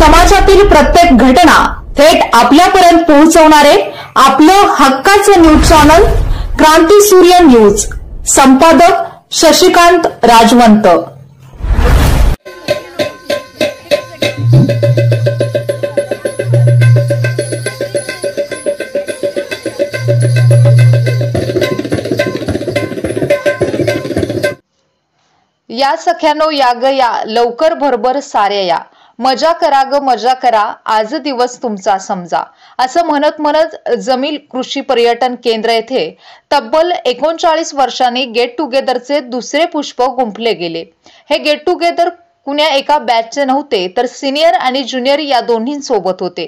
समाजातील प्रत्येक घटना थेट आपल्यापर्यंत पोहोचवणारे आपलं हक्काचं न्यूज चॅनल क्रांती सूर्य न्यूज। संपादक शशिकांत राजवंत। या सख्यानो या ग या, लवकर भरभर साऱ्या या, मजा करा ग मजा करा, आज दिवस तुमचा समजा, असं म्हणत म्हणत जमील कृषी पर्यटन केंद्र येथे तब्बल 39 वर्षांनी गेट टुगेदरचे दुसरे पुष्प गुंफले गेले। हे गेट टुगेदर कुण्या एका बॅचचे नव्हते, तर सिनियर आणि ज्युनियर या दोन्हींसोबत होते।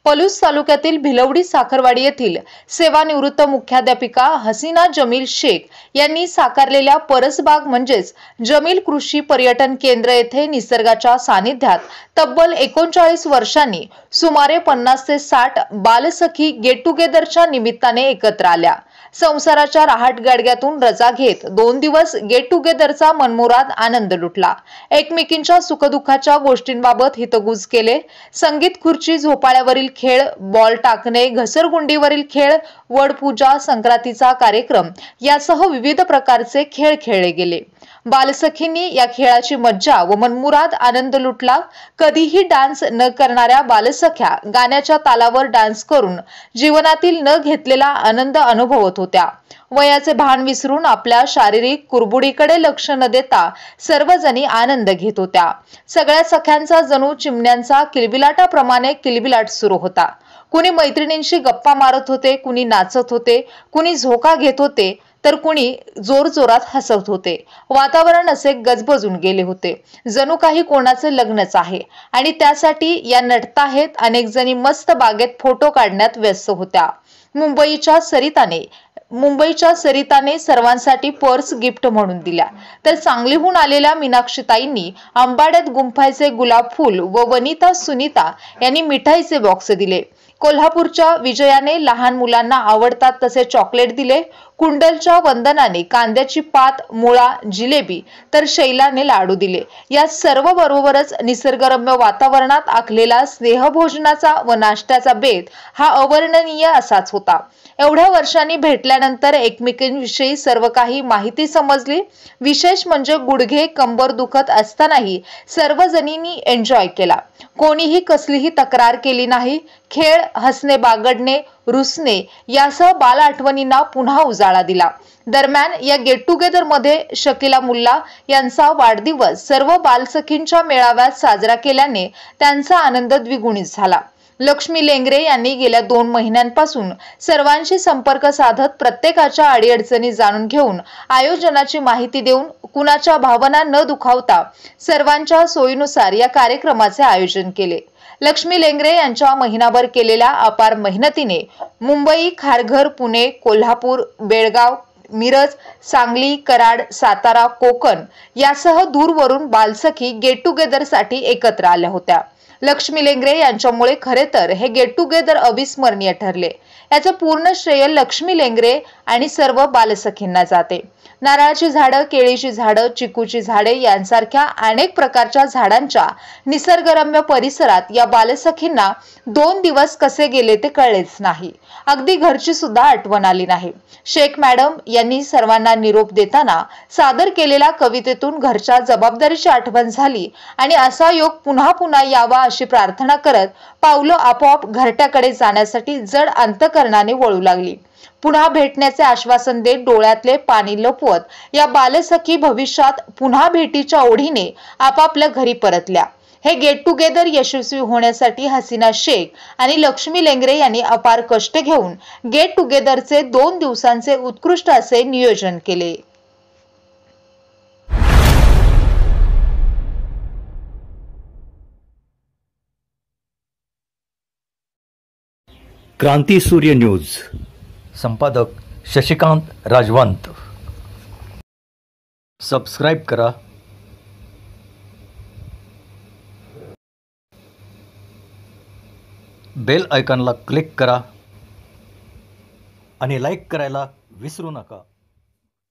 पलूस तालुक्यातील भिलवडी साखरवाडी येथील सेवानिवृत्त मुख्याध्यापिका हसीना जमील शेख यांनी साकारलेल्या परसबाग म्हणजेच जमील कृषी पर्यटन केंद्र येथे निसर्गाच्या सानिध्यात तब्बल 39 वर्षांनी सुमारे 50 ते 60 बालसखी गेट टुगेदरच्या निमित्ताने एकत्र आल्या। संसाराच्या राहट गाडग्यातून रजा घेत 2 दिवस गेट टुगेदरचा मनमुराद आनंद लुटला। एकमेकींच्या सुखदुःखाच्या गोष्टींबाबत हितगुज केले। संगीत खुर्ची झोपाळ्यावरील खेळ, बॉल टाकणे, घसरगुंडीवरील खेळ, वडपूजा, संक्रांतीचा कार्यक्रम यासह विविध प्रकारचे खेळ खेळले गेले। बालसखींनी या खेळाची मज्जा व मनमुराद आनंद लुटला। कधीही डान्स न करणाऱ्या बालसख्या गाण्याच्या तालावर डान्स करून जीवनातील न घेतलेला आनंद अनुभवत होत्या। वयाचे भान विसरून आपल्या शारीरिक कुरबुडीकडे लक्ष न देता सर्वजणी आनंद घेत होत्या। सगळ्या सख्यांचा जणू चिमण्यांचा किलबिलाटाप्रमाणे किलबिलाट सुरू होता। कुणी मैत्रिणींशी गप्पा मारत होते, कुणी नाचत होते, कुणी झोका घेत होते, तर कुणी जोरजोरात हसत होते। वातावरण असे गजबजून गेले होते, जणू काही कोणाचे लग्नच आहे आणि त्यासाठी या नटताहेत अनेक जणी मस्त बागेत फोटो काढण्यात व्यस्त होत्या। मुंबईच्या सरिताने सर्वांसाठी पर्स गिफ्ट म्हणून दिल्या, तर सांगलीहून आलेल्या मीनाक्षीताईंनी आंबाड्यात गुंफायचे गुलाब फूल व वनिता सुनीता यांनी मिठाईचे बॉक्स दिले। कोल्हापूरच्या विजयाने लहान मुलांना आवडतात तसे चॉकलेट दिले। कुंडलच्या वंदनाने कांद्याची पात, मुळा, जिलेबी, तर शैलाने लाडू दिले। या सर्व बरोबरच निसर्गरम्य वातावरणात आखलेला स्नेहभोजनाचा व नाश्त्याचा बेत हा अवर्णनीय असाच होता। एवढ्या वर्षांनी भेटल्यानंतर एकमेकींविषयी सर्व काही माहिती समजली। विशेष म्हणजे गुडघे कंबर दुखत असतानाही सर्वजणींनी एन्जॉय केला। कोणीही कसलीही तक्रार केली नाही। खेळ, हसणे, बागडणे, रुसणे यासह बाल आठवणींना पुन्हा उजाळा दिला। दरम्यान या गेट टुगेदर मध्ये शकीला मुल्ला यांचा वाढदिवस सर्व बालसखींच्या मेळाव्यात साजरा केल्याने त्यांचा आनंद द्विगुणित झाला। लक्ष्मी लेंगरे यांनी गेल्या 2 महिन्यांपासून सर्वांशी संपर्क साधत प्रत्येकाच्या अडीअडचणी जाणून घेऊन आयोजनाची माहिती देऊन कुणाच्या भावना न दुखावता सर्वांच्या सोयीनुसार या कार्यक्रमाचे आयोजन केले। लक्ष्मी लेंगरे यांच्या महिनाभर केलेल्या अपार मेहनतीने मुंबई, खारघर, पुणे, कोल्हापूर, बेळगाव, मिरज, सांगली, कराड, सातारा, कोकण यासह दूरवरून बालसखी गेट टुगेदरसाठी एकत्र आल्या होत्या। लक्ष्मी लेंगरे यांच्यामुळे खरे तर हे गेट टुगेदर अविस्मरणीय ठरले। याचे पूर्ण श्रेय लक्ष्मी लेंगरे आणि सर्व बालसखींना जाते। नारळाची झाडं, केळीची झाडं, चिकूची झाडे यांसारख्या अनेक प्रकारच्या झाडांच्या निसर्गरम्य परिसरात या बालसखींना 2 दिवस कसे गेले ते कळलेच नाही। अगदी घरची सुद्धा आठवण आली नाही। शेख मॅडम यांनी सर्वांना निरोप देताना सादर केलेल्या कवितेतून घरच्या जबाबदारीची आठवण झाली आणि असा योग पुन्हा पुन्हा यावा अशी प्रार्थना करत पावलं आपोआप घरट्याकडे जाण्यासाठी जड अंतकरणाने वळू लागली। पुन्हा भेटण्याचे आश्वासन देत डोळ्यातले पाणी लपवत या बालसखी भविष्यात पुन्हा भेटीच्या ओढीने आपापल्या घरी परतल्या। हे गेट टुगेदर यशस्वी होण्यासाठी हसीना शेख आणि लक्ष्मी लेंगरे यांनी अपार कष्ट घेऊन गेट टुगेदरचे 2 दिवसांचे उत्कृष्ट असे नियोजन केले। क्रांती सूर्य न्यूज। संपादक शशिकांत राजवंत। सबस्क्राइब करा, बेल आयकॉनला क्लिक करा आणि लाईक करायला विसरू नका।